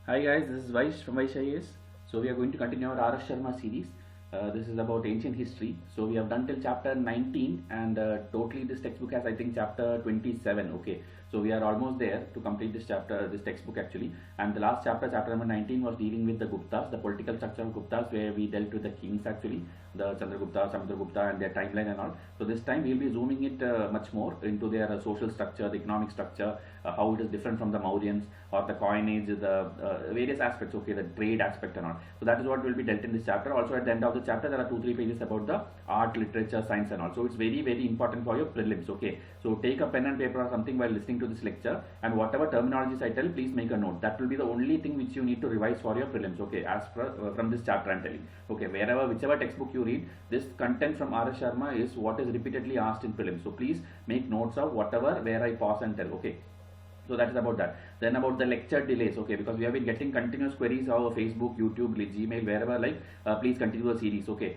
Hi guys, this is Vaish from Vaish IAS. So we are going to continue our RS Sharma series. This is about ancient history. So we have done till chapter 19 and totally this textbook has I think chapter 27. Okay, so we are almost there to complete this chapter, this textbook actually. And the last chapter, chapter number 19 was dealing with the Guptas, the political structure of Guptas, where we dealt with the kings actually, the Chandragupta, Samudragupta and their timeline and all. So this time we will be zooming it much more into their social structure, the economic structure, how it is different from the Mauryans or the coinage, the various aspects, okay, the trade aspect and all. So that is what will be dealt in this chapter. Also at the end of the chapter there are 2-3 pages about the art, literature, science and all. So it's very important for your prelims, okay. So take a pen and paper or something while listening to this lecture, and whatever terminologies I tell, please make a note. That will be the only thing which you need to revise for your prelims, okay, as per from this chapter I'm telling. Okay, whichever textbook you read, this content from R.S. Sharma is what is repeatedly asked in prelims. So please make notes of whatever where I pause and tell, okay. So that is about that. Then about the lecture delays, okay, because we have been getting continuous queries over Facebook, YouTube, Gmail, wherever, like please continue the series, okay.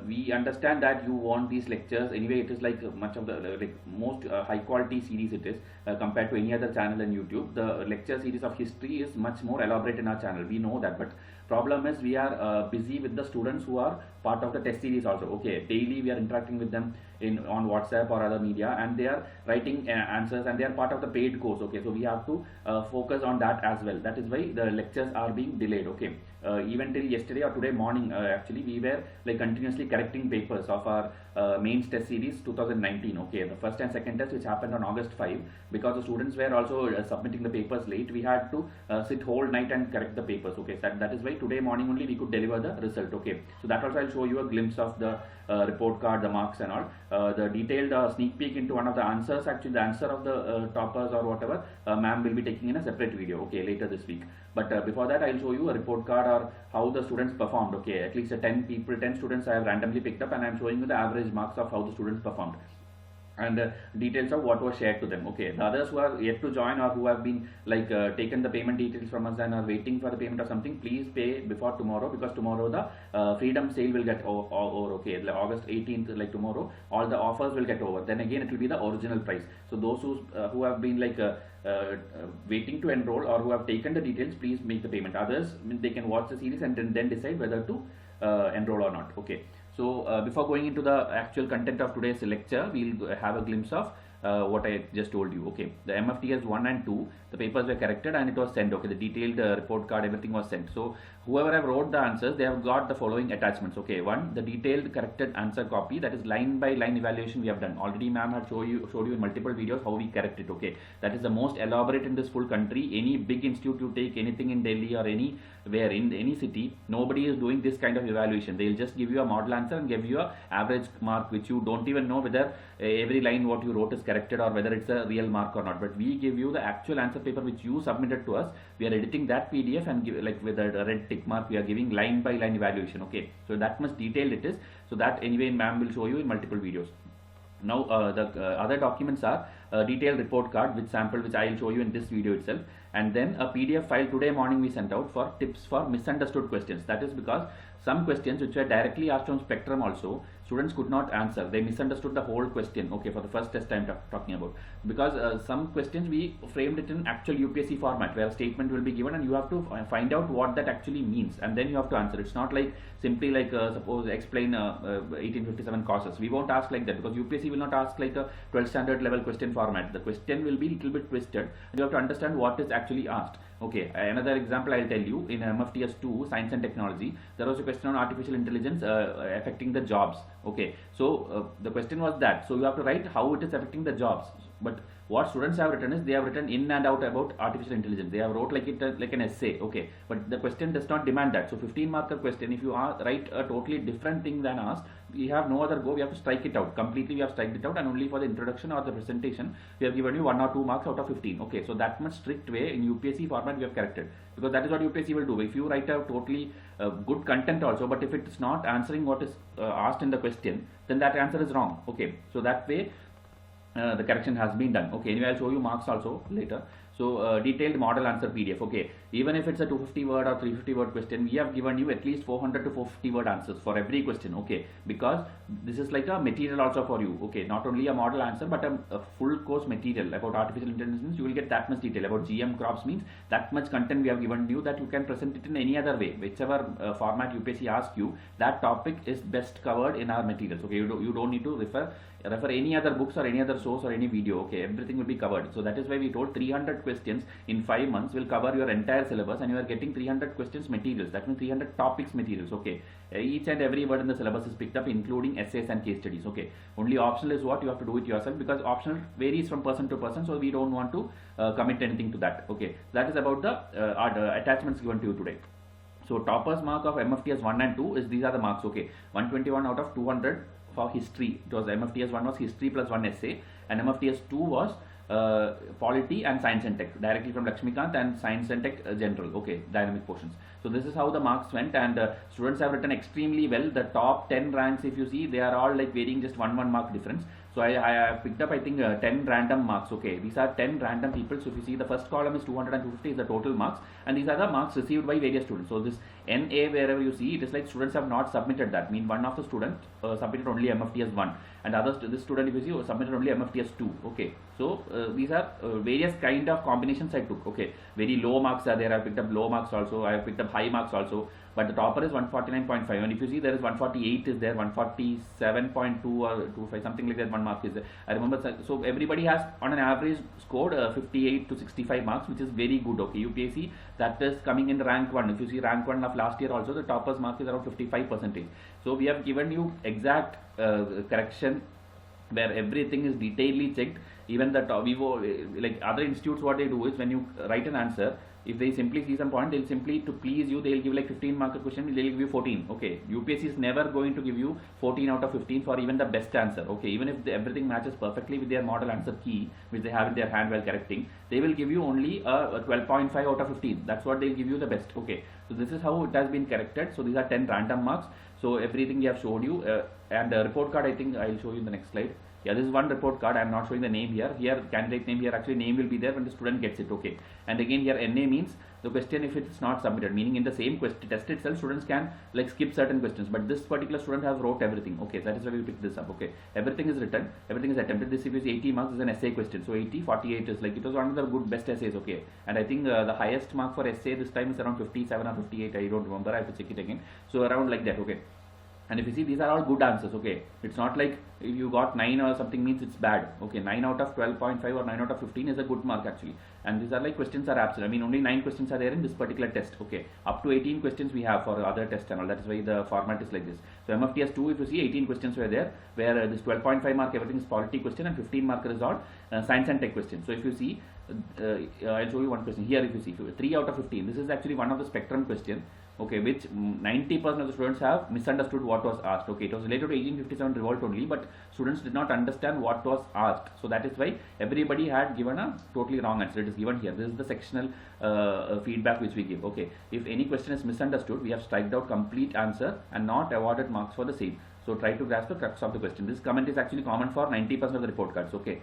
We understand that you want these lectures anyway. It is like much of the like most high quality series it is compared to any other channel on YouTube. The lecture series of history is much more elaborate in our channel, we know that, but problem is we are busy with the students who are part of the test series also, okay. Daily we are interacting with them on WhatsApp or other media, and they are writing answers, and they are part of the paid course, okay. So we have to focus on that as well. That is why the lectures are being delayed, okay. Even till yesterday or today morning, actually we were like continuously correcting papers of our mains test series 2019, okay, the first and second test which happened on August 5. Because the students were also submitting the papers late, we had to sit whole night and correct the papers, okay. So that is why today morning only we could deliver the result, okay. So that also I'll show you a glimpse of the report card, the marks and all, the detailed sneak peek into one of the answers, actually the answer of the toppers or whatever, ma'am will be taking in a separate video, okay, later this week. But before that I'll show you a report card or how the students performed, okay. At least 10 students I have randomly picked up, and I'm showing you the average marks of how the students performed, and details of what was shared to them, okay. The others who are yet to join or who have been like taken the payment details from us and are waiting for the payment or something, please pay before tomorrow, because tomorrow the freedom sale will get over, okay. Like August 18th, like tomorrow all the offers will get over, then again it will be the original price. So those who have been like waiting to enroll or who have taken the details, please make the payment. Others, they can watch the series and then decide whether to enroll or not, okay. So before going into the actual content of today's lecture, we'll have a glimpse of what I just told you, okay. The MFTS 1 and 2, the papers were corrected and it was sent, okay. The detailed report card, everything was sent. So whoever have wrote the answers, they have got the following attachments, okay. One, the detailed corrected answer copy, that is line by line evaluation we have done already. Ma'am had showed you in multiple videos how we correct it, okay. That is the most elaborate in this full country. Any big institute you take, anything in Delhi or anywhere in any city, nobody is doing this kind of evaluation. They'll just give you a model answer and give you a average mark, which you don't even know whether every line what you wrote is corrected or whether it's a real mark or not. But we give you the actual answer paper which you submitted to us. We are editing that PDF and give, like with a red tick mark, we are giving line by line evaluation, okay. So that much detailed it is. So that anyway ma'am will show you in multiple videos. Now the other documents are a detailed report card with sample, which I will show you in this video itself, and then a PDF file today morning we sent out for tips for misunderstood questions. That is because some questions which were directly asked on Spectrum also, students could not answer. They misunderstood the whole question, okay, for the first test I'm talking about, because some questions we framed it in actual UPSC format where a statement will be given and you have to find out what that actually means, and then you have to answer. It's not like simply like suppose explain 1857 causes. We won't ask like that, because UPSC will not ask like a 12th standard level question format. The question will be little bit twisted. You have to understand what is actually asked. Okay, another example I'll tell you. In MFTS 2, Science and Technology, there was a question on artificial intelligence affecting the jobs. Okay, so the question was that. So you have to write how it is affecting the jobs. But what students have written is they have written in and out about artificial intelligence. They have wrote like it like an essay. Okay, but the question does not demand that. So 15 marker question, if you write a totally different thing than asked, we have no other go. We have to strike it out completely. We have striked it out, and only for the introduction or the presentation we have given you 1 or 2 marks out of 15. Okay, so that much strict way in UPSC format we have corrected, because that is what UPSC will do. If you write a totally good content also, but if it's not answering what is asked in the question, then that answer is wrong. Okay, so that way the correction has been done. Okay, anyway I'll show you marks also later. So detailed model answer PDF. Okay, even if it's a 250 word or 350 word question, we have given you at least 400 to 450 word answers for every question. Okay, because this is like a material also for you. Okay, not only a model answer but a full course material about artificial intelligence. You will get that much detail about GM crops, means that much content we have given you that you can present it in any other way, whichever format UPSC asks you. That topic is best covered in our materials. Okay, you don't need to refer any other books or any other source or any video. Okay, everything will be covered. So that is why we told 300 questions in 5 months will cover your entire syllabus, and you are getting 300 questions materials. That means 300 topics materials. Okay, each and every word in the syllabus is picked up, including essays and case studies. Okay, only optional is what you have to do it yourself, because optional varies from person to person, so we don't want to commit anything to that. Okay, that is about the attachments given to you today. So toppers mark of MFTS 1 and 2 is, these are the marks. Okay, 121 out of 200 for history. It was MFTS 1 was history plus 1 essay, and MFTS 2 was polity and science and tech, directly from Lakshmikant, and science and tech general. Okay, dynamic portions. So this is how the marks went, and students have written extremely well. The top 10 ranks, if you see, they are all like varying just 1 mark difference. So I picked up, I think, 10 random marks. Okay, these are 10 random people. So if you see, the first column is 200 and 250 is the total marks, and these are the marks received by various students. So this NA, wherever you see, it is like students have not submitted that. Mean one of the student submitted only MFTS 1, and others, this student, if you see, submitted only MFTS 2. Okay, so these are various kind of combinations I took. Okay, very low marks are there. I picked up low marks also. I have picked up high marks also. But the topper is 149.5, and if you see, there is 148 is there, 147.2 or 25, something like that, 1 mark is there. I remember. So everybody has on an average scored 58 to 65 marks, which is very good. Okay, UPSC, that is coming in rank 1. If you see rank 1 of last year also, the topper's mark is around 55%. So we have given you exact correction where everything is detailedly checked. Even the like other institutes, what they do is, when you write an answer, if they simply see some point, they'll simply, to please you, they'll give like 15 mark question, they'll give you 14. Okay, UPSC is never going to give you 14 out of 15 for even the best answer. Okay, even if everything matches perfectly with their model answer key, which they have in their hand while correcting, they will give you only a 12.5 out of 15. That's what they'll give you the best. Okay, so this is how it has been corrected. So these are 10 random marks. So everything we have showed you, and report card, I think I'll show you in the next slide. Yeah, this is one report card. I am not showing the name here. Here, candidate name, here actually name will be there when the student gets it. Okay, and again here NA means the question if it's not submitted, meaning in the same test itself, students can like skip certain questions, but this particular student has wrote everything. Okay, that is why we picked this up. Okay, everything is written, everything is attempted. This is 80 marks, is an essay question. So 80, 48 is like, it was one of the good best essays. Okay, and I think the highest mark for essay this time is around 57 or 58. I don't remember. I have to check it again. So around like that. Okay. And if you see, these are all good answers. Okay, it's not like if you got 9 or something means it's bad. Okay, 9 out of 12.5 or 9 out of 15 is a good mark actually. And these are like questions are absolute. I mean, only 9 questions are there in this particular test. Okay, up to 18 questions we have for other tests and all. That is why the format is like this. So MFTS 2, if you see, 18 questions were there, where this 12.5 mark everything is polity question, and 15 marker is all science and tech question. So if you see, I'll show you one question here. If you see, 3 out of 15, this is actually one of the spectrum question. Okay, which 90% of the students have misunderstood what was asked. Okay, it was related to 1857 revolt only, but students did not understand what was asked. So that is why everybody had given a totally wrong answer. It is given here. This is the sectional feedback which we give. Okay, if any question is misunderstood, we have striked out complete answer and not awarded marks for the same. So try to grasp the crux of the question. This comment is actually common for 90% of the report cards. Okay.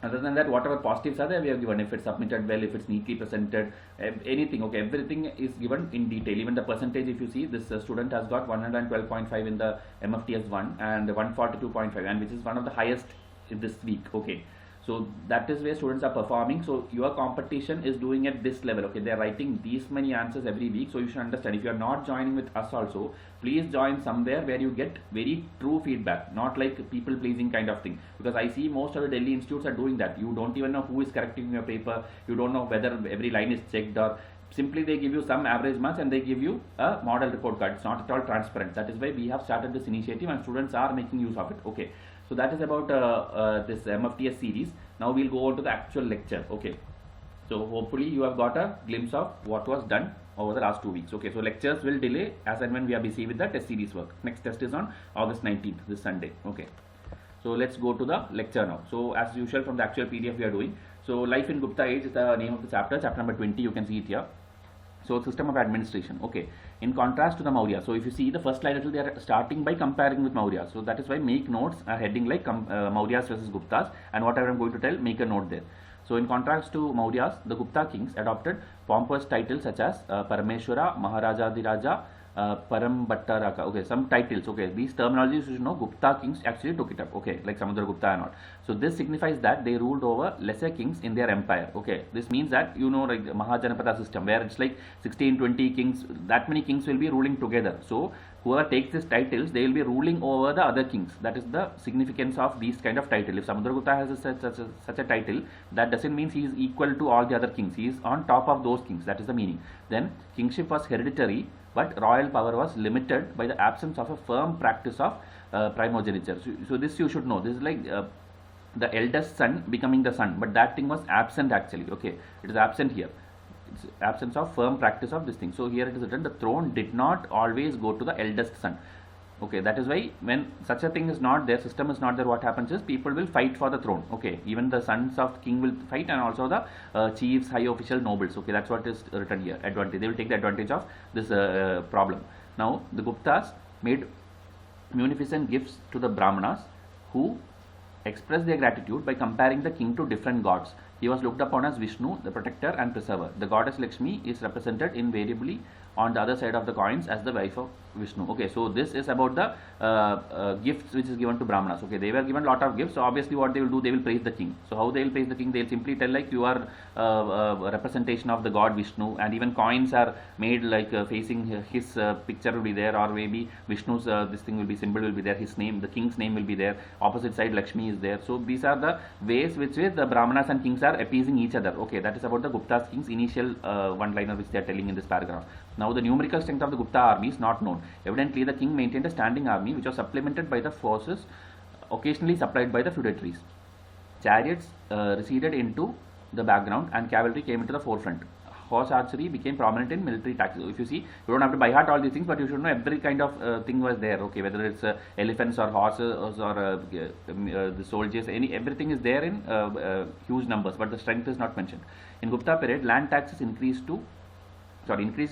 Other than that, whatever positives are there, we have given. If it's submitted well, if it's neatly presented, anything. Okay, everything is given in detail. Even the percentage, if you see, this student has got 112.5 in the MFTS 1 and 142.5, and which is one of the highest this week. Okay, so that is where students are performing. So your competition is doing at this level. Okay, they are writing these many answers every week. So you should understand, if you are not joining with us also, please join somewhere where you get very true feedback, not like people pleasing kind of thing. Because I see most of the Delhi institutes are doing that. You don't even know who is correcting your paper. You don't know whether every line is checked, or simply they give you some average marks and they give you a model report card. It's not at all transparent. That is why we have started this initiative, and students are making use of it. Okay, so that is about this MFTS series. Now we'll go on to the actual lecture. Okay, so hopefully you have got a glimpse of what was done over the last 2 weeks. Okay, so lectures will delay as and when we are busy with the test series work. Next test is on August 19th, this Sunday. Okay, so let's go to the lecture now. So as usual, from the actual PDF we are doing. So Life in Gupta Age is the name of the chapter number 20. You can see it here. So system of administration. Okay, in contrast to the Maurya. So if you see the first line, they are starting by comparing with Maurya. So that is why make notes are heading like Mauryas versus Guptas, and whatever I'm going to tell, make a note there. So in contrast to Mauryas, the Gupta kings adopted pompous titles such as Parameshwara, Maharaja Parambhattaraka. Okay, some titles. Okay, these terminologies you should know. Gupta kings actually took it up. Okay, like Samudra Gupta and all. So this signifies that they ruled over lesser kings in their empire. Okay, this means that like the Mahajanapada system where it's like 16, 20 kings. That many kings will be ruling together. So whoever takes these titles, they will be ruling over the other kings. That is the significance of these kind of title. If Samudragupta has such a title, that doesn't mean he is equal to all the other kings. He is on top of those kings. That is the meaning. Then kingship was hereditary, but royal power was limited by the absence of a firm practice of primogeniture. So this you should know. This is like the eldest son becoming the son, but that thing was absent actually. Okay, it is absent here. It's absence of firm practice of this thing. So here it is written, the throne did not always go to the eldest son. Okay, that is why when such a thing is not there, system is not there, what happens is people will fight for the throne. Okay, even the sons of the king will fight, and also the chiefs, high official, nobles. Okay, that's what is written here. Advantage. They will take the advantage of this problem. Now the Guptas made munificent gifts to the Brahmanas, who expressed their gratitude by comparing the king to different gods. He was looked upon as Vishnu, the protector and preserver. The goddess Lakshmi is represented invariably on the other side of the coins as the wife of Vishnu. Okay, so this is about the gifts which is given to Brahmanas. Okay, they were given a lot of gifts. So obviously what they will do, they will praise the king. So how they will praise the king? They will simply tell like you are a representation of the god Vishnu, and even coins are made like facing his picture will be there, or maybe Vishnu's this thing will be, symbol will be there, his name, the king's name will be there, opposite side Lakshmi is there. So these are the ways which the Brahmanas and kings are appeasing each other. Okay, that is about the Gupta's kings initial one-liner which they are telling in this paragraph. Now the numerical strength of the Gupta army is not known. Evidently the king maintained a standing army which was supplemented by the forces occasionally supplied by the feudatories. Chariots receded into the background and cavalry came into the forefront. Horse archery became prominent in military tactics. So if you see, you don't have to by heart all these things, but you should know every kind of thing was there. Okay, whether it's elephants or horses or the soldiers, everything is there in huge numbers, but the strength is not mentioned. In Gupta period, land taxes increased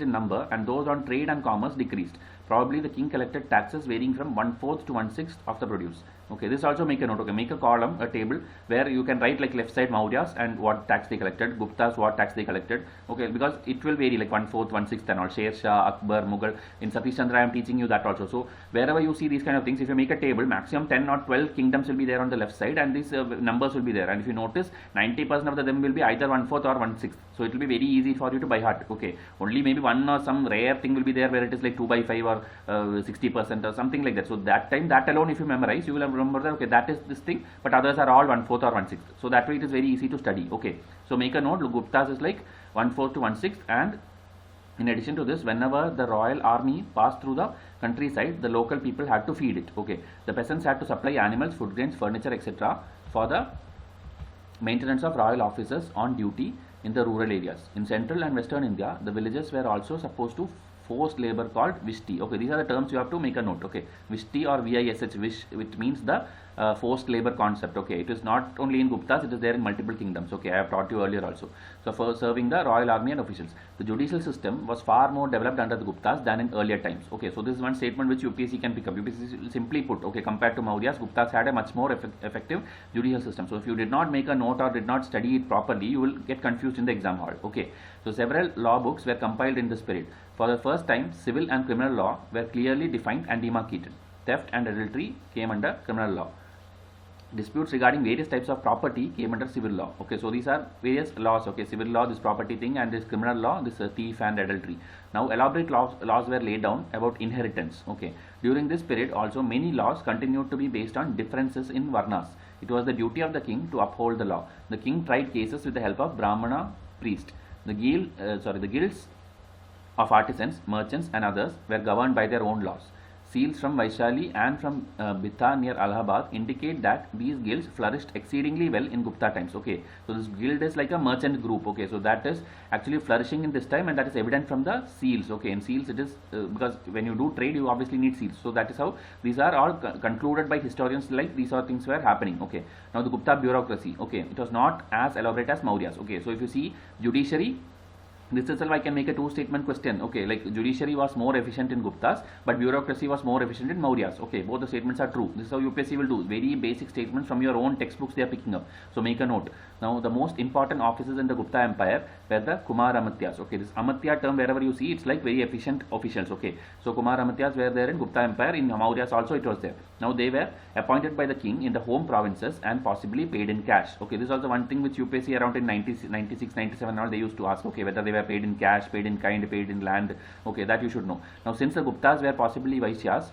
in number, and those on trade and commerce decreased. Probably the king collected taxes varying from 1/4 to 1/6 of the produce. Okay, this also make a note. Okay, make a column, a table where you can write like left side Mauryas and what tax they collected, Guptas what tax they collected. Okay, because it will vary like 1/4, 1/6 and all. Sher Shah, Akbar, Mughal. In Satish Chandra I am teaching you that also. So wherever you see these kind of things, if you make a table, maximum 10 or 12 kingdoms will be there on the left side, and these numbers will be there. And if you notice, 90% of them will be either 1/4 or 1/6. So it will be very easy for you to by heart. Okay, only maybe one or some rare thing will be there where it is like 2/5 or 60% or something like that. So that time, that alone, if you memorize, you will remember that okay, that is this thing, but others are all 1/4 or 1/6. So that way it is very easy to study. Okay, so make a note. Guptas is like 1/4 to 1/6, and in addition to this, whenever the royal army passed through the countryside, the local people had to feed it. Okay, the peasants had to supply animals, food grains, furniture, etc. for the maintenance of royal officers on duty in the rural areas. In central and western India, the villages were also supposed to forced labor called Vishti. Okay, these are the terms you have to make a note. Okay, Vishti or VISH, which means the forced labor concept. Okay, it is not only in Guptas, it is there in multiple kingdoms. Okay, I have taught you earlier also. So for serving the royal army and officials, the judicial system was far more developed under the Guptas than in earlier times. Okay, so this is one statement which UPSC can pick up. UPSC will simply put, okay, compared to Mauryas, Guptas had a much more effective judicial system. So if you did not make a note or did not study it properly, you will get confused in the exam hall. Okay, so several law books were compiled in this period. For the first time, civil and criminal law were clearly defined and demarcated. Theft and adultery came under criminal law. Disputes regarding various types of property came under civil law. Okay, so these are various laws. Okay, civil law, this property thing, and this criminal law, this thief and adultery. Now elaborate laws were laid down about inheritance. Okay, during this period also many laws continued to be based on differences in varnas. It was the duty of the king to uphold the law. The king tried cases with the help of Brahmana priest. The guilds of artisans, merchants and others were governed by their own laws. Seals from Vaishali and from Bitha near Allahabad indicate that these guilds flourished exceedingly well in Gupta times. Okay, so this guild is like a merchant group. Okay, so that is actually flourishing in this time, and that is evident from the seals. Okay, in seals it is because when you do trade, you obviously need seals. So that is how these are all concluded by historians, like these are things were happening. Okay, now the Gupta bureaucracy. Okay, it was not as elaborate as Mauryas. Okay, so if you see judiciary, This itself I can make a two-statement question. Okay, like judiciary was more efficient in Guptas, but bureaucracy was more efficient in Mauryas. Okay, both the statements are true. This is how UPSC will do. Very basic statements from your own textbooks they are picking up. So make a note. Now the most important offices in the Gupta Empire were the Kumar Amatyas. Okay, this Amatya term wherever you see, it's like very efficient officials. Okay, so Kumar Amatyas were there in Gupta Empire. In Mauryas also it was there. Now they were appointed by the king in the home provinces and possibly paid in cash. Okay, this is also one thing which UPSC around in 96, 97 all they used to ask. Okay, whether they were paid in cash, paid in kind, paid in land. Okay, that you should know. Now since the Guptas were possibly Vaishyas,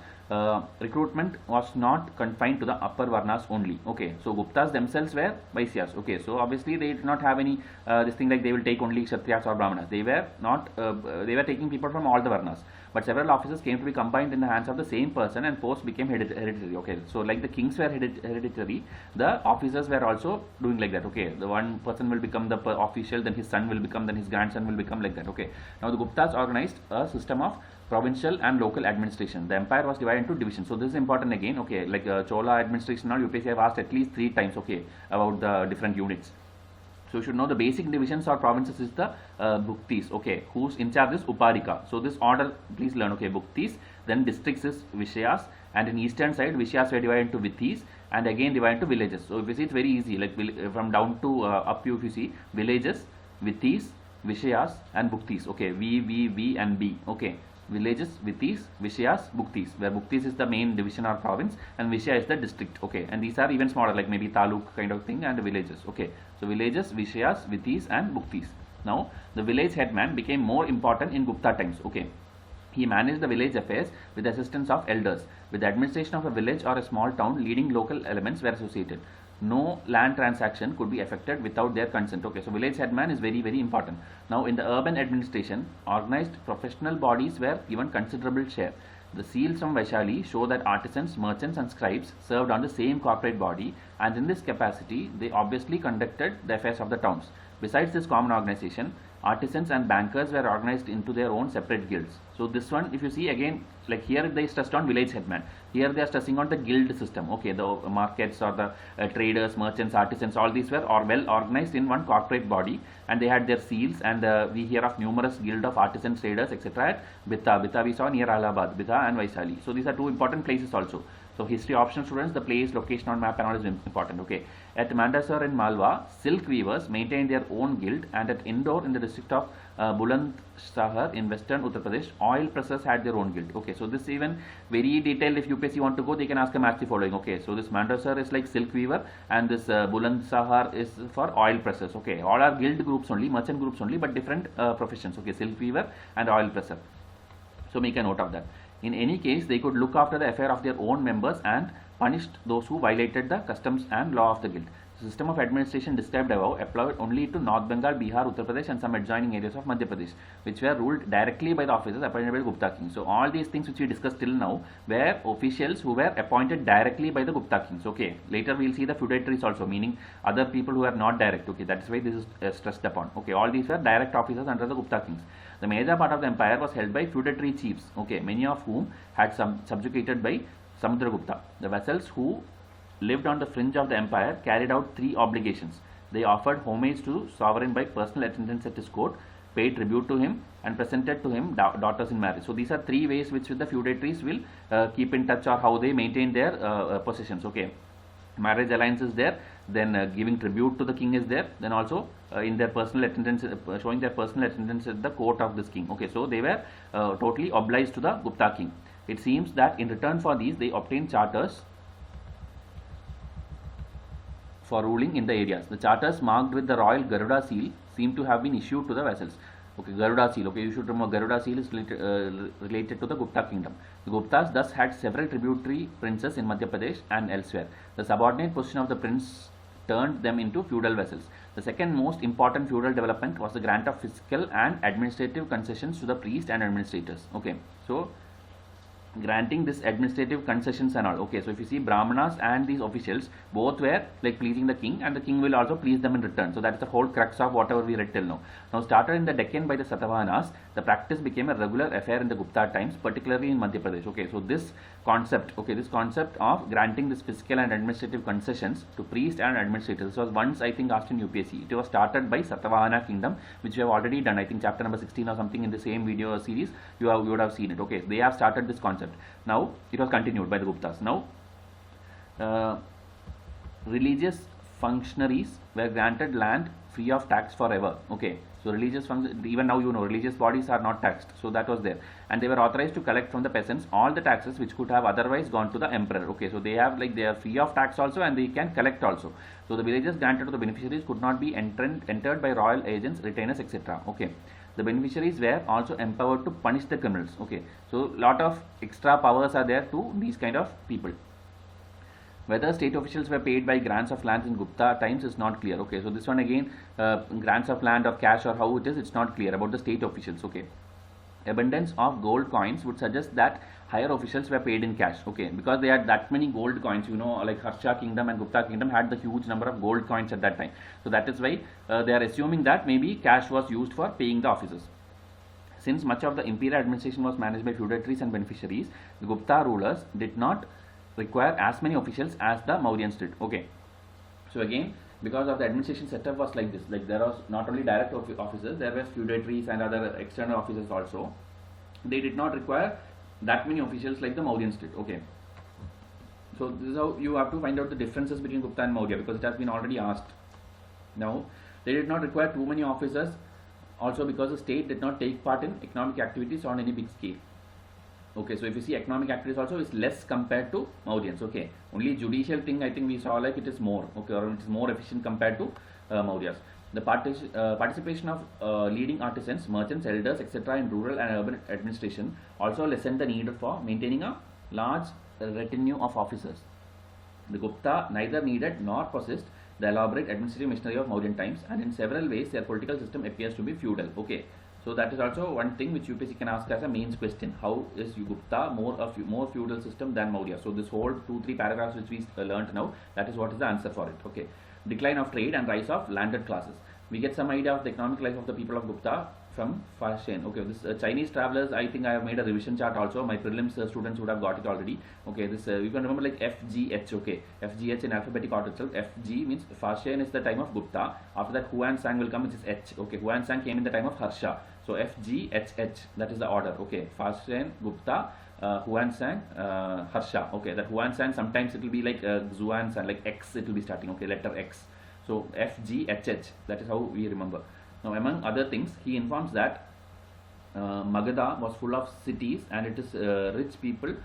recruitment was not confined to the upper varnas only. Okay, so Guptas themselves were Vaisyas. Okay, so obviously they did not have any this thing like they will take only Kshatriyas or Brahmanas. They were not they were taking people from all the varnas, but several offices came to be combined in the hands of the same person and posts became hereditary. Okay, so like the kings were hereditary, the officers were also doing like that. Okay, the one person will become the official, then his son will become, then his grandson will become, like that. Okay, now the Guptas organized a system of provincial and local administration. The empire was divided into divisions. So this is important again. Okay, like Chola administration, now UPSC have asked at least 3 times. Okay, about the different units. So you should know the basic divisions or provinces is the Bhuktis. Okay, whose in charge is Uparika. So this order please learn. Okay, Bhuktis, then districts is Vishayas, and in eastern side Vishayas were divided into Vithis and again divided into villages. So if you see, it's very easy, like from down to up, if you see villages, Vithis, Vishayas and Bhuktis. Okay, V and B. Okay, villages, Vithis, Vishayas, Bhuktis, where Bhuktis is the main division or province and Vishaya is the district. Okay, and these are even smaller, like maybe Taluk kind of thing, and villages. Okay, so villages, Vishayas, Vithis and Bhuktis. Now the village headman became more important in Gupta times. Okay, he managed the village affairs with the assistance of elders. With the administration of a village or a small town, leading local elements were associated. No land transaction could be effected without their consent. Okay, so village headman is very, very important. Now in the urban administration, organized professional bodies were given considerable share. The seals from Vaishali show that artisans, merchants and scribes served on the same corporate body, and in this capacity they obviously conducted the affairs of the towns. Besides this common organization, artisans and bankers were organized into their own separate guilds. So this one, if you see again, like here they stressed on village headman, here they are stressing on the guild system. Okay, the markets or the traders, merchants, artisans, all these were well organized in one corporate body, and they had their seals, and we hear of numerous guild of artisans, traders, etc. at Bitha we saw near Allahabad, Bitha and Vaishali. So these are 2 important places also. So history optional students, the place, location on map and all is important. Okay, at Mandasar and Malwa, silk weavers maintained their own guild, and at Indore in the district of Bulandshahr in western Uttar Pradesh, oil pressers had their own guild. Okay, so this even very detailed. If UPSC want to go, they can ask a match the following. Okay, so this Mandasar is like silk weaver, and this Bulandshahr is for oil pressers. Okay, all are guild groups only, merchant groups only, but different professions. Okay, silk weaver and oil presser. So make a note of that. In any case, they could look after the affair of their own members and punished those who violated the customs and law of the guild. The system of administration described above applied only to North Bengal, Bihar, Uttar Pradesh and some adjoining areas of Madhya Pradesh, which were ruled directly by the officers appointed by the Gupta kings. So all these things which we discussed till now were officials who were appointed directly by the Gupta kings. Okay, later we will see the feudatories also, meaning other people who are not direct. Okay, that is why this is stressed upon. Okay, all these were direct officers under the Gupta kings. The major part of the empire was held by feudatory chiefs. Okay, many of whom had subjugated by Samudragupta. The vassals who lived on the fringe of the empire carried out 3 obligations. They offered homage to sovereign by personal attendance at his court, paid tribute to him, and presented to him daughters in marriage. So these are 3 ways which the feudatories will keep in touch, or how they maintain their possessions. Okay, marriage alliance is there, then giving tribute to the king is there, then also in their personal attendance, showing their personal attendance at the court of this king. Okay, so they were totally obliged to the Gupta king. It seems that in return for these, they obtained charters for ruling in the areas. The charters marked with the royal Garuda seal seem to have been issued to the vassals. Okay, Garuda seal. Okay, you should remember Garuda seal is related to the Gupta kingdom. The Guptas thus had several tributary princes in Madhya Pradesh and elsewhere. The subordinate position of the prince turned them into feudal vassals. The second most important feudal development was the grant of fiscal and administrative concessions to the priests and administrators. Okay, so granting this administrative concessions and all. Okay, so if you see, Brahmanas and these officials both were like pleasing the king, and the king will also please them in return. So that is the whole crux of whatever we read till now. Now, started in the Deccan by the Satavahanas, the practice became a regular affair in the Gupta times, particularly in Madhya Pradesh. Okay, so this concept, this concept of granting this fiscal and administrative concessions to priests and administrators, this was once, I think, asked in UPSC. It was started by Satavahana kingdom, which we have already done. I think chapter number 16 or something in the same video series, you would have seen it. Okay, they have started this concept. Now it was continued by the Guptas. Now religious functionaries were granted land free of tax forever. Okay, so religious functions, even now religious bodies are not taxed, so that was there, and they were authorized to collect from the peasants all the taxes which could have otherwise gone to the emperor. Okay, so they have they are free of tax also, and they can collect also. So the villages granted to the beneficiaries could not be entered by royal agents, retainers, etc. Okay, the beneficiaries were also empowered to punish the criminals. Okay, so lot of extra powers are there to these kind of people. Whether state officials were paid by grants of lands in Gupta times is not clear. Okay, so this one again, grants of land or cash or how it is, it's not clear about the state officials. Okay, abundance of gold coins would suggest that higher officials were paid in cash. Okay, because they had that many gold coins, like Harsha kingdom and Gupta kingdom had the huge number of gold coins at that time. So that is why they are assuming that maybe cash was used for paying the officers. Since much of the imperial administration was managed by feudatories and beneficiaries, the Gupta rulers did not require as many officials as the Mauryans did. Okay, so again, because of the administration setup was like this, like there was not only direct officers, there were feudatories and other external officers also. They did not require that many officials like the Mauryans did. Okay, so this is how you have to find out the differences between Gupta and Maurya, because it has been already asked. Now, they did not require too many officers also because the state did not take part in economic activities on any big scale. Okay, so if you see, economic activities also is less compared to Mauryans. Okay, only judicial thing I think we saw like it is more. Okay, or it is more efficient compared to Mauryas. The participation of leading artisans, merchants, elders, etc. in rural and urban administration also lessened the need for maintaining a large retinue of officers. The Gupta neither needed nor possessed the elaborate administrative machinery of Mauryan times, and in several ways their political system appears to be feudal. Okay, so that is also one thing which UPSC can ask as a mains question. How is Gupta more feudal system than Maurya? So this whole 2-3 paragraphs which we learnt now, that is what is the answer for it. Okay, decline of trade and rise of landed classes. We get some idea of the economic life of the people of Gupta from Fashion. Okay, this Chinese travelers, I think I have made a revision chart also. My prelims students would have got it already. Okay, this you can remember like FGH. Okay, FGH in alphabetic order itself. FG means Fashion is the time of Gupta. After that Huan Sang will come, which is H. Okay, Huan Sang came in the time of Harsha. So FGHH, that is the order. Okay, Fashion, Gupta, Huan Sang, Harsha. Okay, that Huan Sang sometimes it will be like Xuan Sang, like X it will be starting. Okay, letter X. So FGHH, that is how we remember. Now, among other things, he informs that Magadha was full of cities and it is rich people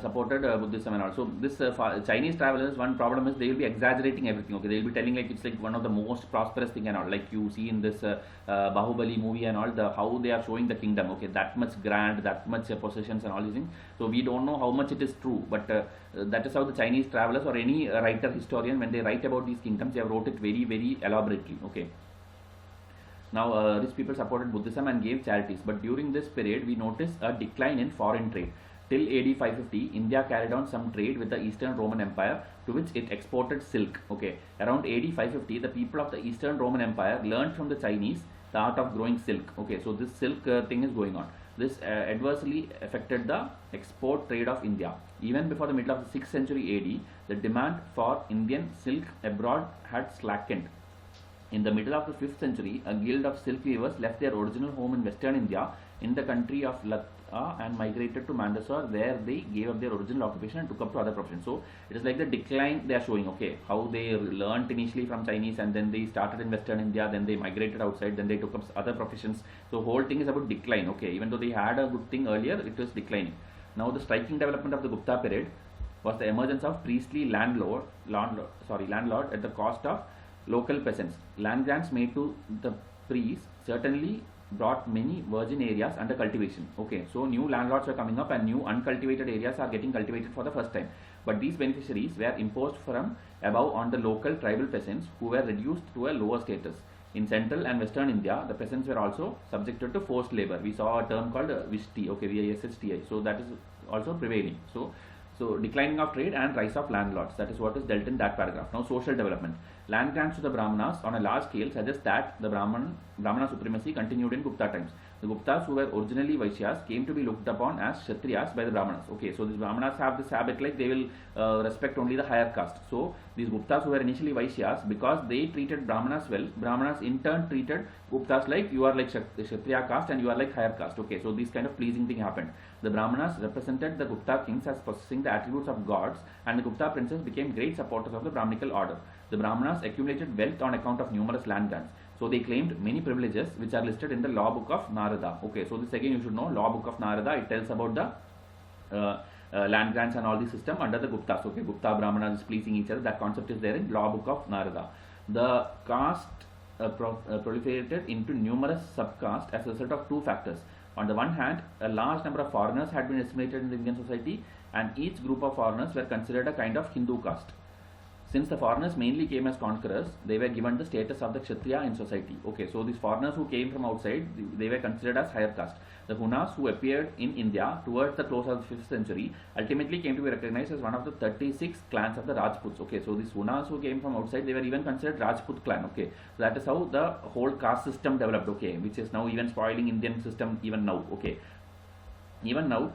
supported Buddhism and all. So this Chinese travelers, one problem is they will be exaggerating everything. Okay, they will be telling like it's like one of the most prosperous thing and all. Like you see in this Bahubali movie and all, how they are showing the kingdom. Okay, that much grand, that much possessions and all these things. So we don't know how much it is true, but that is how the Chinese travelers or any writer, historian, when they write about these kingdoms, they have wrote it very, very elaborately. Okay. Now, these people supported Buddhism and gave charities, but during this period, we notice a decline in foreign trade. Till AD 550, India carried on some trade with the Eastern Roman Empire, to which it exported silk. Okay, around AD 550, the people of the Eastern Roman Empire learned from the Chinese the art of growing silk. Okay, so this silk thing is going on. This adversely affected the export trade of India. Even before the middle of the 6th century AD, the demand for Indian silk abroad had slackened. In the middle of the 5th century, a guild of silk weavers left their original home in Western India in the country of Latha and migrated to Mandsaur, where they gave up their original occupation and took up to other professions. So it is like the decline they are showing. Okay, how they learnt initially from Chinese and then they started in Western India, then they migrated outside, then they took up other professions. So whole thing is about decline. Okay, even though they had a good thing earlier, it was declining. Now the striking development of the Gupta period was the emergence of priestly landlord at the cost of local peasants. Land grants made to the priests certainly brought many virgin areas under cultivation. Okay, so new landlords were coming up and new uncultivated areas are getting cultivated for the first time. But these beneficiaries were imposed from above on the local tribal peasants who were reduced to a lower status. In central and western India, the peasants were also subjected to forced labor. We saw a term called Vishti. Okay, VISHTI. So that is also prevailing. So declining of trade and rise of landlords, that is what is dealt in that paragraph. Now social development. Land grants to the Brahmanas on a large scale suggest that the Brahmana supremacy continued in Gupta times. The Guptas, who were originally Vaishyas, came to be looked upon as Kshatriyas by the Brahmanas. Okay, so these Brahmanas have this habit like they will respect only the higher caste. So these Guptas who were initially Vaishyas, because they treated Brahmanas well, Brahmanas in turn treated Guptas like you are like Kshatriya caste and you are like higher caste. Okay, so this kind of pleasing thing happened. The Brahmanas represented the Gupta kings as possessing the attributes of gods, and the Gupta princes became great supporters of the Brahminical order. The Brahmanas accumulated wealth on account of numerous land grants. So they claimed many privileges which are listed in the law book of Narada. Okay, so this again you should know, law book of Narada, it tells about the land grants and all the system under the Guptas. Okay, Gupta Brahmanas pleasing each other, that concept is there in law book of Narada. The caste proliferated into numerous subcastes as a result of two factors. On the one hand, a large number of foreigners had been assimilated in the Indian society, and each group of foreigners were considered a kind of Hindu caste. Since the foreigners mainly came as conquerors, they were given the status of the Kshatriya in society. Okay, so these foreigners who came from outside, they were considered as higher caste. The Hunas who appeared in India towards the close of the 5th century ultimately came to be recognized as one of the 36 clans of the Rajputs. Okay, so these Hunas who came from outside, they were even considered Rajput clan. Okay, so that is how the whole caste system developed. Okay, which is now even spoiling Indian system even now. Okay, even now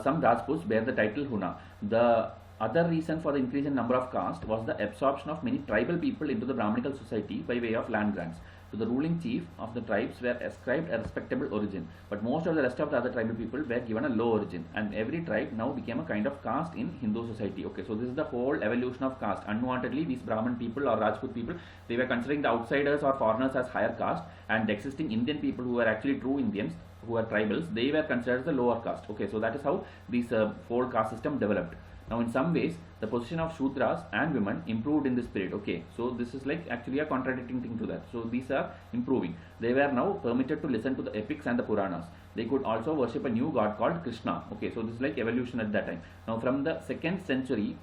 some Rajputs bear the title Huna. The other reason for the increase in number of caste was the absorption of many tribal people into the Brahminical society by way of land grants. To the ruling chief of the tribes were ascribed a respectable origin, but most of the rest of the other tribal people were given a low origin, and every tribe now became a kind of caste in Hindu society. Okay, so this is the whole evolution of caste. Unwantedly, these Brahmin people or Rajput people, they were considering the outsiders or foreigners as higher caste, and the existing Indian people who were actually true Indians, who are tribals, they were considered as the lower caste. Okay, so that is how this whole caste system developed. Now in some ways, the position of Shudras and women improved in this period. Okay, so this is like actually a contradicting thing to that. So these are improving. They were now permitted to listen to the epics and the Puranas. They could also worship a new god called Krishna. Okay, so this is like evolution at that time. Now from the 7th century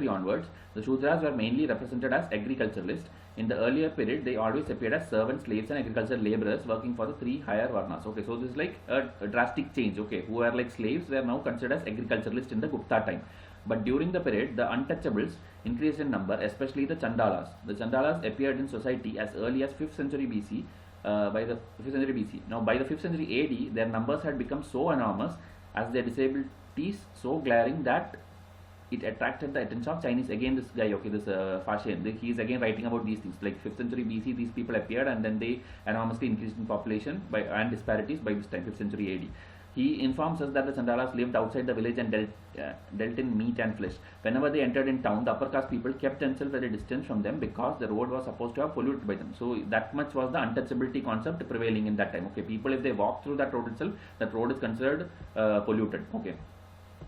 onwards, the Shudras were mainly represented as agriculturalists. In the earlier period, they always appeared as servants, slaves and agricultural laborers working for the 3 higher varnas. Okay, so this is like a drastic change. Okay, who are like slaves were now considered as agriculturalists in the Gupta time. But during the period, the untouchables increased in number, especially the Chandalas. The Chandalas appeared in society as early as 5th century BC. By the 5th century BC. Now by the 5th century AD, their numbers had become so enormous as their disabilities so glaring that it attracted the attention of Chinese. Again, this guy, okay, this Fashion, he is again writing about these things. Like 5th century BC, these people appeared, and then they enormously increased in population and disparities by this time, 5th century AD. He informs us that the Chandalas lived outside the village and dealt in meat and flesh. Whenever they entered in town, the upper caste people kept themselves at a distance from them because the road was supposed to have polluted by them. So that much was the untouchability concept prevailing in that time. Okay, people, if they walk through that road itself, that road is considered polluted. Okay.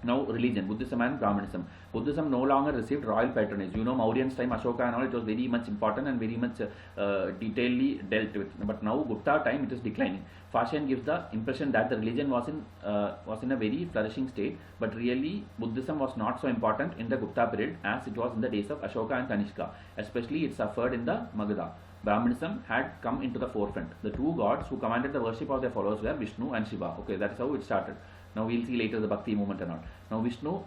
Now religion, Buddhism and Brahmanism. Buddhism no longer received royal patronage. You know, Mauryan's time, Ashoka and all, it was very much important and very much detailedly dealt with. But now Gupta time, it is declining. Fashion gives the impression that the religion was in a very flourishing state, but really Buddhism was not so important in the Gupta period as it was in the days of Ashoka and Kanishka. Especially it suffered in the Magadha. Brahmanism had come into the forefront. The two gods who commanded the worship of their followers were Vishnu and Shiva. Okay, that is how it started. Now we'll see later the Bhakti movement and all. Now Vishnu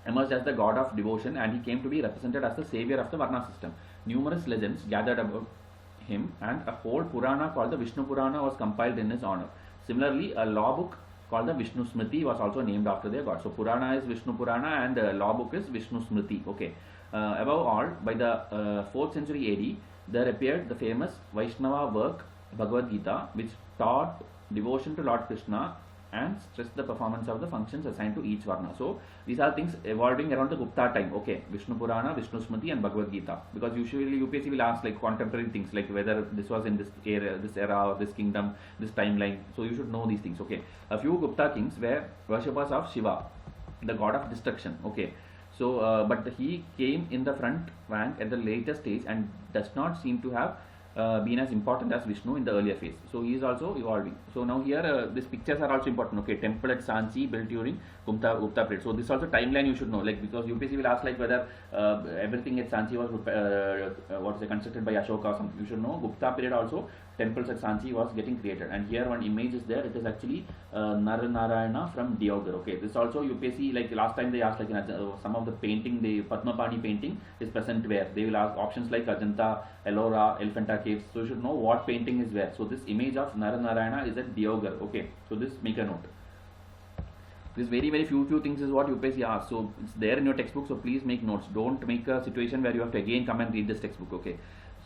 emerged as the god of devotion, and he came to be represented as the savior of the Varna system. Numerous legends gathered about him, and a whole Purana called the Vishnu Purana was compiled in his honor. Similarly, a law book called the Vishnu Smriti was also named after their god. So Purana is Vishnu Purana and law book is Vishnu Smriti. Okay. Above all, by the 4th century AD, there appeared the famous Vaishnava work Bhagavad Gita, which taught devotion to Lord Krishna and stressed the performance of the functions assigned to each Varna. So these are things evolving around the Gupta time. Okay, Vishnu Purana, Vishnu Smriti and Bhagavad Gita. Because usually UPSC will ask like contemporary things, like whether this was in this era or this kingdom, this timeline. So you should know these things. Okay, a few Gupta kings were worshippers of Shiva, the god of destruction. Okay, so but he came in the front rank at the later stage and does not seem to have been as important as Vishnu in the earlier phase. So he is also evolving. So now here these pictures are also important. Okay, temple at Sanchi built during Gupta period. So this also timeline you should know, like because UPSC will ask like whether everything at Sanchi was constructed by Ashoka or something. You should know Gupta period also temples at Sanchi was getting created. And here one image is there. It is actually Naranarayana from Deoghar. Okay, this also UPSC, like last time they asked, like some of the painting, the Padmapani painting is present where. They will ask options like Ajanta, Ellora, Elephanta caves. So you should know what painting is where. So this image of Naranarayana is at Deoghar. Okay, so this make a note. This very few things is what UPSC asks. So it's there in your textbook. So please make notes. Don't make a situation where you have to again come and read this textbook. Okay.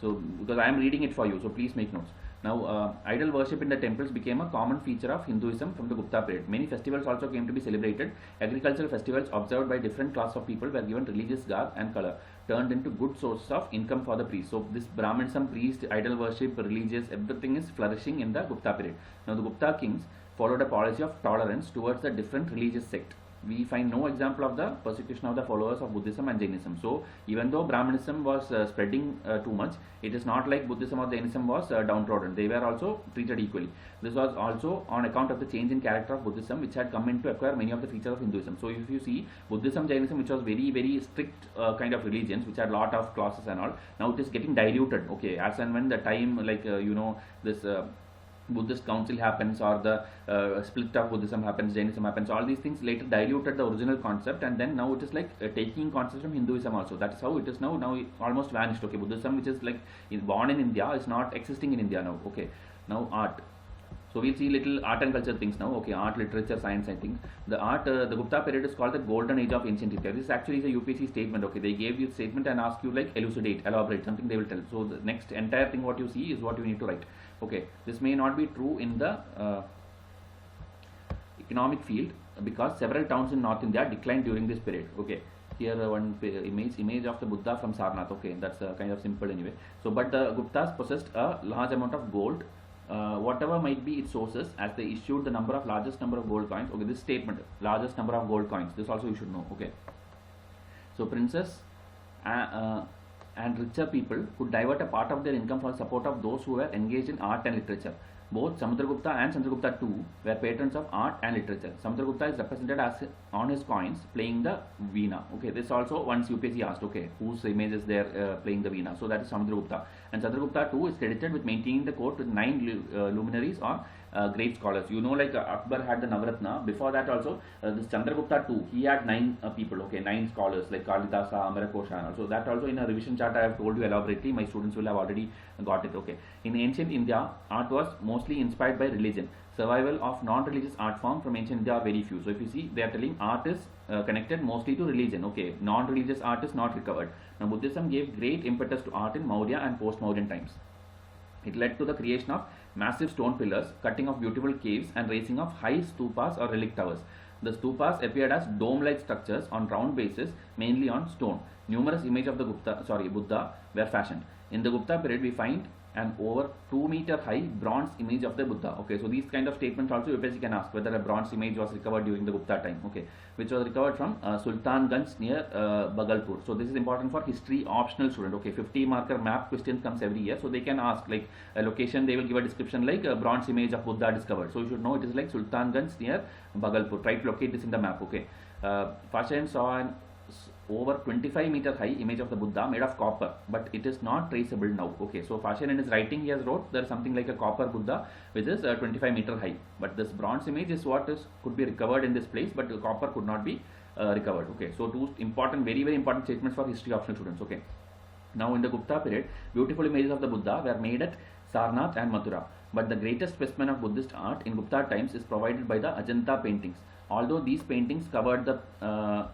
So because I am reading it for you. So please make notes. Now idol worship in the temples became a common feature of Hinduism from the Gupta period. Many festivals also came to be celebrated. Agricultural festivals observed by different class of people were given religious garb and color, turned into good sources of income for the priests. So this Brahmanism, priest, idol worship, religious, everything is flourishing in the Gupta period. Now the Gupta kings followed a policy of tolerance towards the different religious sect. We find no example of the persecution of the followers of Buddhism and Jainism. So even though Brahmanism was spreading too much, it is not like Buddhism or Jainism was downtrodden. They were also treated equally. This was also on account of the change in character of Buddhism, which had come in to acquire many of the features of Hinduism. So if you see Buddhism, Jainism, which was very strict kind of religions, which had lot of clauses and all, now it is getting diluted. Okay, as and when the time, like this Buddhist council happens, or the split of Buddhism happens, Jainism happens, all these things later diluted the original concept, and then now it is like taking concepts from Hinduism also. That is how it is now. Now it almost vanished. Okay, Buddhism, which is like born in India, is not existing in India now. Okay, now art. So we'll see little art and culture things now. Okay, art, literature, science. I think the art, the Gupta period is called the golden age of ancient India. This actually is a UPSC statement. Okay, they gave you a statement and ask you like elucidate, elaborate, something they will tell. So the next entire thing what you see is what you need to write. Okay, this may not be true in the economic field because several towns in North India declined during this period. Okay, here one image of the Buddha from Sarnath. Okay, that's kind of simple anyway. So but the Guptas possessed a large amount of gold, whatever might be its sources, as they issued the largest number of gold coins. Okay, this statement, largest number of gold coins, this also you should know. Okay, so princes and richer people could divert a part of their income for the support of those who were engaged in art and literature. Both Samudragupta and Chandragupta too were patrons of art and literature. Samudragupta is represented as on his coins playing the veena. Okay, this also once UPSC asked, okay, whose image is there playing the veena? So that is Samudragupta. And Chandragupta too is credited with maintaining the court with 9 luminaries or great scholars. You know, like Akbar had the Navaratna. Before that also, this Chandragupta too, he had 9 people, okay, 9 scholars like Kalidasa, Amarakosha and also. That also in a revision chart I have told you elaborately. My students will have already got it. Okay, in ancient India, art was mostly inspired by religion. Survival of non-religious art form from ancient India are very few. So if you see, they are telling art is connected mostly to religion. Okay, non-religious art is not recovered. Now Buddhism gave great impetus to art in Maurya and post-Mauryan times. It led to the creation of massive stone pillars, cutting of beautiful caves, and raising of high stupas or relic towers. The stupas appeared as dome-like structures on round bases, mainly on stone. Numerous images of the Buddha were fashioned. In the Gupta period, we find an over 2 meter high bronze image of the Buddha. Okay, so these kind of statements also UPSC can ask whether a bronze image was recovered during the Gupta time. Okay, which was recovered from Sultanganj near Bhagalpur. So this is important for history optional student. Okay, 50 marker map questions comes every year, so they can ask like a location. They will give a description like a bronze image of Buddha discovered. So you should know it is like Sultanganj near Bhagalpur. Try to locate this in the map. Okay, Fashion saw an over 25 meter high image of the Buddha made of copper, but it is not traceable now. Okay, so Fashion in his writing he has wrote there is something like a copper Buddha which is 25 meter high, but this bronze image is what is could be recovered in this place, but the copper could not be recovered. Okay, so two important, very important statements for history optional students. Okay, now in the Gupta period, beautiful images of the Buddha were made at Sarnath and Mathura, but the greatest specimen of Buddhist art in Gupta times is provided by the Ajanta paintings. Although these paintings covered the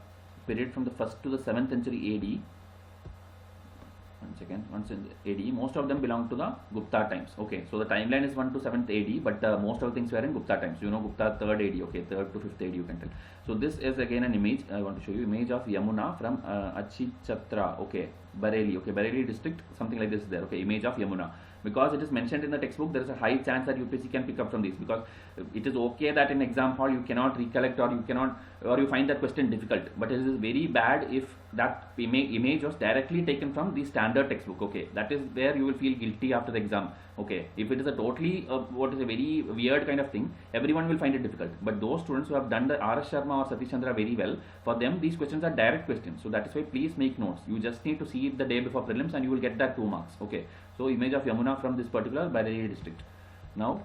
period from the 1st to the 7th century AD. Once in AD, most of them belong to the Gupta times. Okay, so the timeline is 1 to 7th AD, but most of the things were in Gupta times. You know, Gupta 3rd AD. Okay, 3rd to 5th AD you can tell. So this is again an image. I want to show you image of Yamuna from Achichatra. Okay, Bareilly. Okay, Bareilly district. Something like this is there. Okay, image of Yamuna. Because it is mentioned in the textbook, there is a high chance that UPSC can pick up from this, because it is okay that in exam hall you cannot recollect or you cannot, or you find that question difficult, but it is very bad if that image was directly taken from the standard textbook. Okay, that is where you will feel guilty after the exam. Okay, if it is a totally what is a very weird kind of thing, everyone will find it difficult. But those students who have done the R.S. Sharma or Satish Chandra very well, for them these questions are direct questions. So that is why please make notes. You just need to see it the day before prelims and you will get that 2 marks. Okay, so image of Yamuna from this particular Bareilly district. Now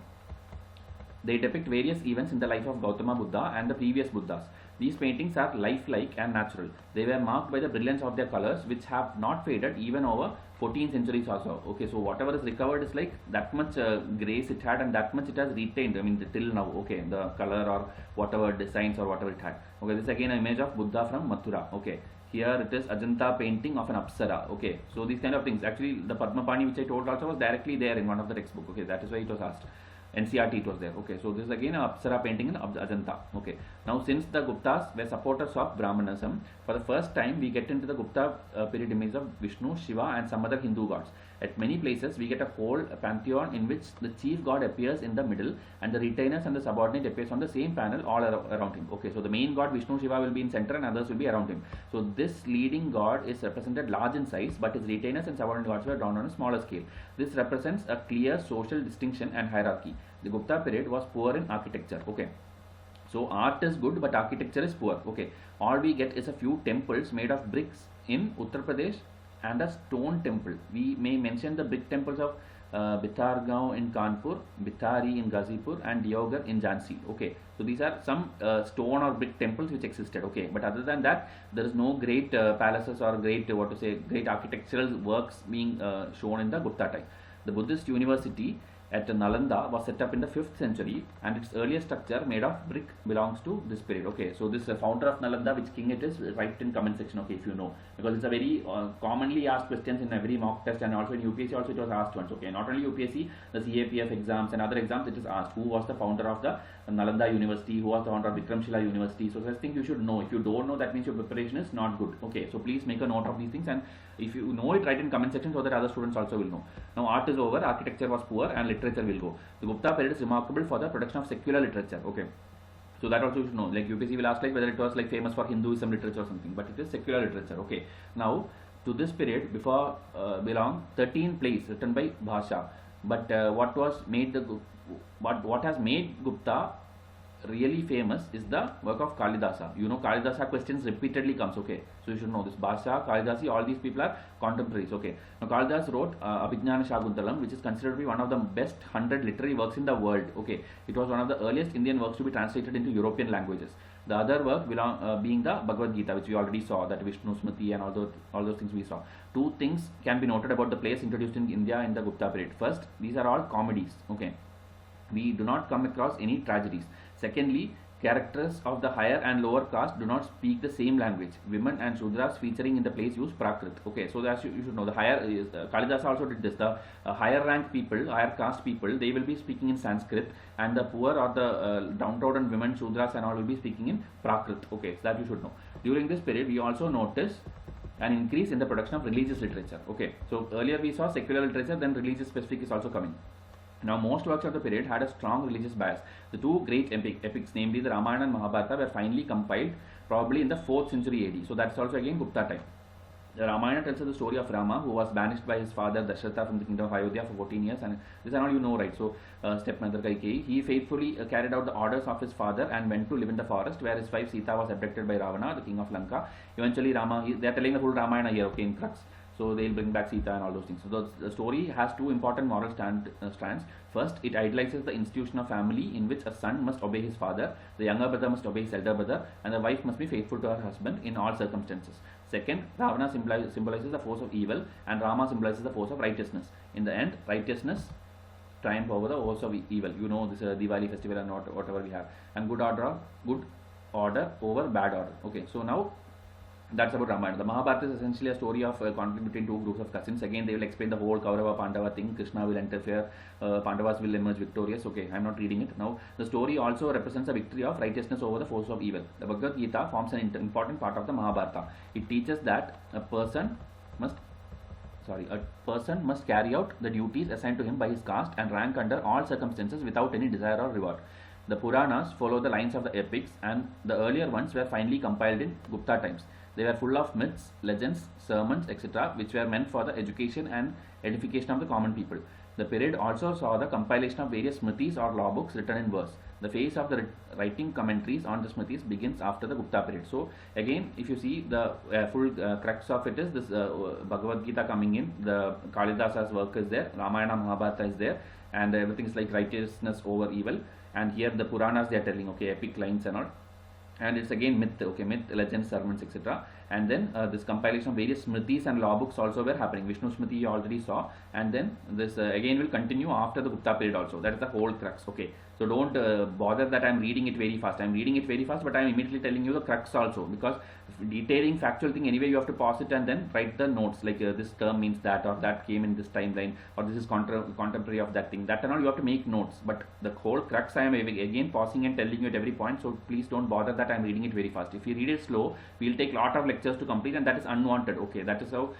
they depict various events in the life of Gautama Buddha and the previous Buddhas. These paintings are lifelike and natural. They were marked by the brilliance of their colors, which have not faded even over 14 centuries or so. Okay, so whatever is recovered is like that much grace it had and that much it has retained. I mean, till now. Okay, the color or whatever designs or whatever it had. Okay, this is again an image of Buddha from Mathura. Okay, here it is Ajanta painting of an Apsara. Okay, so these kind of things. Actually, the Padmapani which I told also was directly there in one of the textbook. Okay, that is why it was asked. NCRT it was there. Okay, so this is again a Apsara painting in Ajanta. Okay, now since the Guptas were supporters of Brahmanism, for the first time we get into the Gupta period image of Vishnu, Shiva and some other Hindu gods. At many places we get a whole pantheon in which the chief god appears in the middle and the retainers and the subordinate appears on the same panel all around him. Okay, so the main god Vishnu, Shiva will be in center and others will be around him. So this leading god is represented large in size, but his retainers and subordinate gods were drawn on a smaller scale. This represents a clear social distinction and hierarchy. The Gupta period was poor in architecture. Okay, so art is good but architecture is poor. Okay, all we get is a few temples made of bricks in Uttar Pradesh and a stone temple. We may mention the brick temples of Bithargaon in Kanpur, Bithari in Ghazipur and Deoghar in Jhansi. Okay, so these are some stone or brick temples which existed. Okay, but other than that there is no great palaces or great great architectural works being shown in the Gupta time. The Buddhist university at Nalanda was set up in the 5th century and its earliest structure made of brick belongs to this period. Okay, so this founder of Nalanda, which king it is, write in comment section. Okay, if you know, because it's a very commonly asked questions in every mock test and also in UPSC also it was asked once. Okay, not only UPSC, the CAPF exams and other exams it is asked who was the founder of the Nalanda University, who was the founder of Vikramshila University. So such things you should know. If you don't know, that means your preparation is not good. Okay, so please make a note of these things, and if you know it, write in comment section so that other students also will know. Now art is over, architecture was poor and literature will go. The Gupta period is remarkable for the production of secular literature. Okay, so that also you should know. Like UPSC will ask like whether it was like famous for Hinduism literature or something, but it is secular literature. Okay, now to this period before belong 13 plays written by Bhasha. But what has made Gupta really famous is the work of Kalidasa. You know, Kalidasa questions repeatedly comes. Okay, so you should know this. Bhasha, Kalidasi, all these people are contemporaries. Okay, now Kalidas wrote Abhijnana Shakuntalam, which is considered to be one of the best 100 literary works in the world. Okay, it was one of the earliest Indian works to be translated into European languages. The other work being the Bhagavad Gita, which we already saw, that Vishnu Smriti and all those things we saw. Two things can be noted about the plays introduced in India in the Gupta period. First, these are all comedies. Okay, we do not come across any tragedies. Secondly, characters of the higher and lower caste do not speak the same language. Women and Shudras featuring in the plays use Prakrit. Okay, so that you should know. The higher Kalidasa also did this. The higher rank people, higher caste people, they will be speaking in Sanskrit, and the poor or the downtrodden women, Shudras and all will be speaking in Prakrit. Okay, so that you should know. During this period, we also notice an increase in the production of religious literature. Okay, so earlier we saw secular literature, then religious specific is also coming. Now, most works of the period had a strong religious bias. The two great epics, namely the Ramayana and Mahabharata, were finally compiled probably in the 4th century AD. So that's also again Gupta time. The Ramayana tells us the story of Rama, who was banished by his father Dasharatha from the kingdom of Ayodhya for 14 years, and this is all you know, right? So stepmother Kaikeyi, he faithfully carried out the orders of his father and went to live in the forest, where his wife Sita was abducted by Ravana, the king of Lanka. Eventually they are telling the full Ramayana here, okay, in crux. So they'll bring back Sita and all those things. So the story has two important moral strands. First, it idolizes the institution of family in which a son must obey his father, the younger brother must obey his elder brother, and the wife must be faithful to her husband in all circumstances. Second, Ravana symbolizes the force of evil and Rama symbolizes the force of righteousness. In the end, righteousness triumph over the force of evil. You know, this Diwali festival and whatever we have. And good order over bad order. Okay, so now that's about Ramayana. The Mahabharata is essentially a story of conflict between two groups of cousins. Again, they will explain the whole Kaurava Pandava thing. Krishna will interfere, Pandavas will emerge victorious. Okay, I am not reading it. Now, the story also represents a victory of righteousness over the force of evil. The Bhagavad Gita forms an important part of the Mahabharata. It teaches that a person must carry out the duties assigned to him by his caste and rank under all circumstances without any desire or reward. The Puranas follow the lines of the epics, and the earlier ones were finally compiled in Gupta times. They were full of myths, legends, sermons, etc., which were meant for the education and edification of the common people. The period also saw the compilation of various smritis or law books written in verse. The phase of the writing commentaries on the smritis begins after the Gupta period. So again, if you see the full crux of it is this Bhagavad Gita coming in, the Kalidasa's work is there, Ramayana Mahabharata is there, and everything is like righteousness over evil. And here the Puranas they are telling, okay, epic lines and all. And it's again myth, okay, myth, legends, sermons, etc. And then this compilation of various smritis and law books also were happening. Vishnu Smriti you already saw, and then this again will continue after the Gupta period also. That is the whole crux, okay. So don't bother that I am reading it very fast. I am reading it very fast, but I am immediately telling you the crux also, because detailing factual thing anyway you have to pause it and then write the notes like this term means that, or that came in this timeline, or this is contemporary of that thing, that and all you have to make notes. But the whole crux I am again pausing and telling you at every point, so please don't bother that I am reading it very fast. If you read it slow, we will take lot of lectures to complete, and that is unwanted, okay. That is how,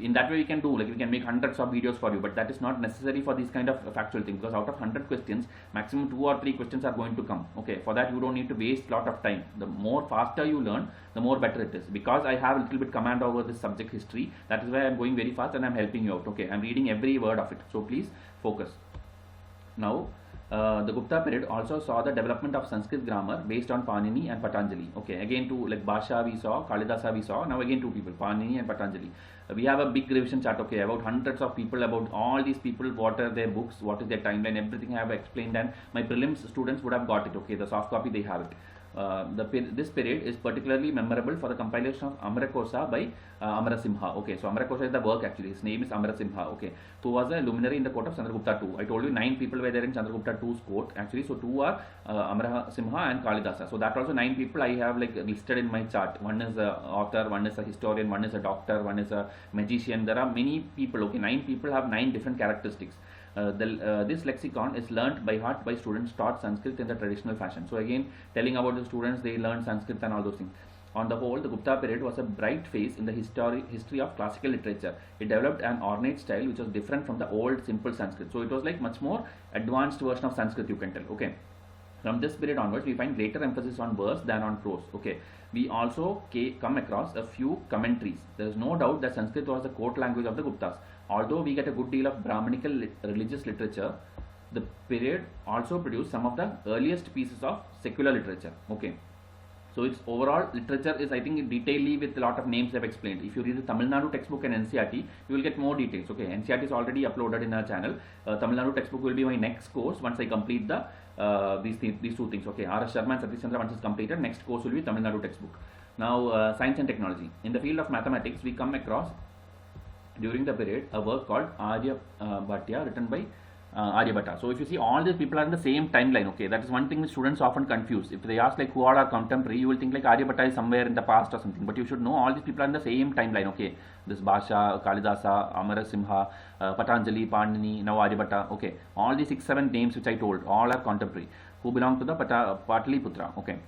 in that way we can do, like we can make hundreds of videos for you, but that is not necessary for this kind of factual thing, because out of 100 questions, maximum 2 or 3 questions are going to come, okay. For that you don't need to waste lot of time. The more faster you learn, the more better it is. Because I have a little bit command over this subject history, that is why I am going very fast and I am helping you out, okay. I am reading every word of it, so please focus. Now the Gupta period also saw the development of Sanskrit grammar based on Panini and Patanjali, okay. Again two, like Bhasha we saw, Kalidasa we saw, now again two people, Panini and Patanjali. We have a big revision chart, okay, about hundreds of people, about all these people, what are their books, what is their timeline, everything I have explained, and my prelims students would have got it, okay. The soft copy they have it. This period is particularly memorable for the compilation of Amarakosa by Amarasimha. Okay, so Amarakosa is the work actually. His name is Amarasimha. Okay, who was a luminary in the court of Chandragupta II. I told you 9 people were there in Chandragupta II's court actually. So 2 are Amarasimha and Kalidasa. So that also 9 people I have like listed in my chart. One is a author, one is a historian, one is a doctor, one is a magician. There are many people. Okay, 9 people have 9 different characteristics. This lexicon is learnt by heart by students taught Sanskrit in the traditional fashion. So again, telling about the students, they learned Sanskrit and all those things. On the whole, the Gupta period was a bright phase in the history of classical literature. It developed an ornate style which was different from the old simple Sanskrit. So it was like much more advanced version of Sanskrit, you can tell. Okay. From this period onwards, we find greater emphasis on verse than on prose. Okay. We also come across a few commentaries. There is no doubt that Sanskrit was the court language of the Guptas. Although we get a good deal of Brahmanical religious literature, the period also produced some of the earliest pieces of secular literature. Okay. So its overall literature is, I think, detailedly with a lot of names I've explained. If you read the Tamil Nadu textbook and NCERT, you will get more details. Okay, NCERT is already uploaded in our channel. Tamil Nadu textbook will be my next course once I complete the these two things. Okay, R.S. Sharma and Satish Chandra once it's completed, next course will be Tamil Nadu textbook. Now, science and technology. In the field of mathematics, we come across during the period a work called Aryabhata written by Aryabhata. So if you see, all these people are in the same timeline. Okay, that is one thing which students often confuse. If they ask like who are our contemporary, you will think like Aryabhata is somewhere in the past or something, but you should know all these people are in the same timeline. Okay, this Bhasha, Kalidasa, Amarasimha, Patanjali, Panini, now Aryabhata. Okay, all these 6-7 names which I told, all are contemporary who belong to the Pataliputra. Okay,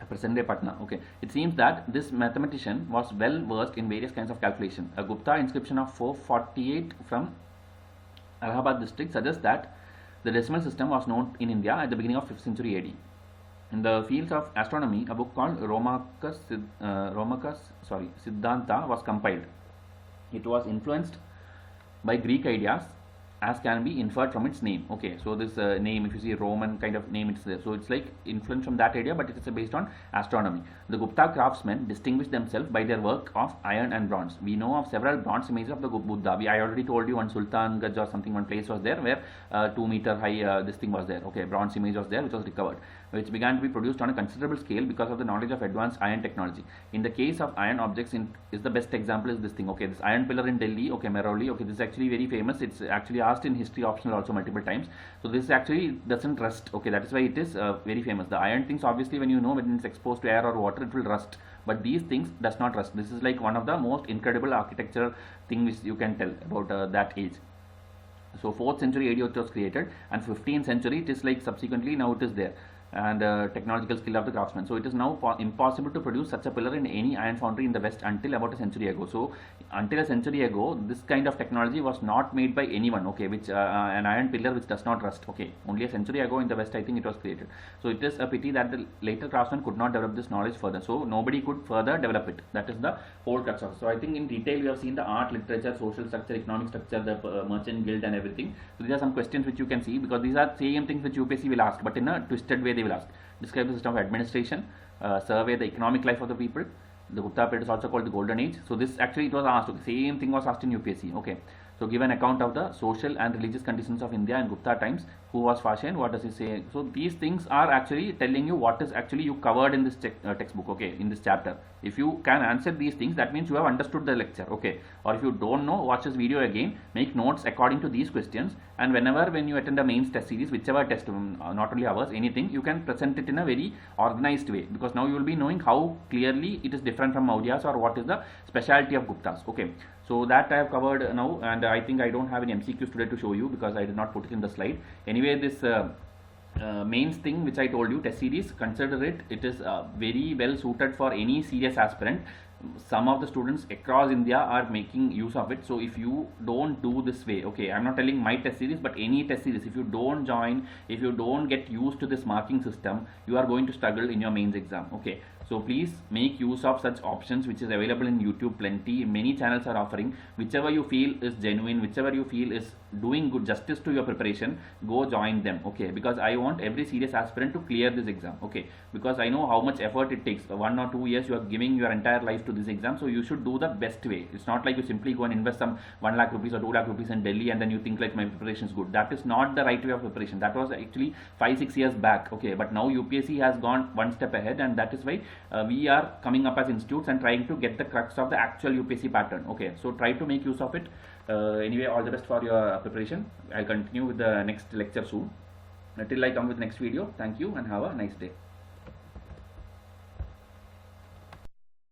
present day Patna. Okay, it seems that this mathematician was well versed in various kinds of calculation. A Gupta inscription of 448 from Allahabad district suggests that the decimal system was known in India at the beginning of 5th century AD. In the fields of astronomy, a book called Siddhanta was compiled. It was influenced by Greek ideas, as can be inferred from its name. Okay, so this name, if you see Roman kind of name, it's there. So it's like influence from that idea, but it is based on astronomy. The Gupta craftsmen distinguished themselves by their work of iron and bronze. We know of several bronze images of the Buddha. I already told you one Sultan Gaj or something, one place was there where 2 meter high this thing was there. Okay, bronze image was there which was recovered, which began to be produced on a considerable scale because of the knowledge of advanced iron technology. In the case of iron objects, is the best example is this thing. Okay, this iron pillar in Delhi. Okay, Mehrauli. Okay, this is actually very famous. It's actually asked in history optional also multiple times. So this actually doesn't rust. Okay, that is why it is very famous. The iron things, obviously, when you know when it's exposed to air or water, it will rust. But these things does not rust. This is like one of the most incredible architecture thing which you can tell about that age. So 4th century AD it was created, and 15th century it is like subsequently now it is there. and technological skill of the craftsman. So it is now impossible to produce such a pillar in any iron foundry in the West until about a century ago. So until a century ago, this kind of technology was not made by anyone, okay, which an iron pillar which does not rust, okay. Only a century ago in the West, I think it was created. So it is a pity that the later craftsmen could not develop this knowledge further. So nobody could further develop it. That is the whole crux of it. So I think in detail we have seen the art, literature, social structure, economic structure, the merchant guild and everything. So these are some questions which you can see, because these are same things which UPSC will ask, but in a twisted way they will ask. Describe the system of administration, survey the economic life of the people. The Gupta period is also called the golden age. So this actually it was asked, okay, same thing was asked in UPSC, okay. So give an account of the social and religious conditions of India in Gupta times. Who was Fashion? What does he say? So these things are actually telling you what is actually you covered in this textbook, okay, in this chapter. If you can answer these things, that means you have understood the lecture, okay. Or if you don't know, watch this video again, make notes according to these questions, and when you attend a mains test series, whichever test, not only ours, anything, you can present it in a very organized way, because now you will be knowing how clearly it is different from Mauryas or what is the specialty of Guptas, okay. So that I have covered now, and I think I don't have any MCQs today to show you because I did not put it in the slide. Anyway, this mains thing which I told you, test series, consider it. It is very well suited for any serious aspirant. Some of the students across India are making use of it. So if you don't do this way, okay, I'm not telling my test series, but any test series, if you don't join, if you don't get used to this marking system, you are going to struggle in your mains exam, okay. So please make use of such options which is available in YouTube, plenty, many channels are offering. Whichever you feel is genuine, whichever you feel is doing good justice to your preparation, go join them, okay, because I want every serious aspirant to clear this exam, okay, because I know how much effort it takes. 1 or 2 years you are giving your entire life to this exam, so you should do the best way. It's not like you simply go and invest some 1 lakh rupees or 2 lakh rupees in Delhi and then you think like my preparation is good. That is not the right way of preparation. That was actually 5-6 years back, okay, but now UPSC has gone one step ahead, and that is why we are coming up as institutes and trying to get the crux of the actual UPSC pattern, okay. So try to make use of it. Anyway, all the best for your preparation. I'll continue with the next lecture soon. Until I come with next video, thank you and have a nice day.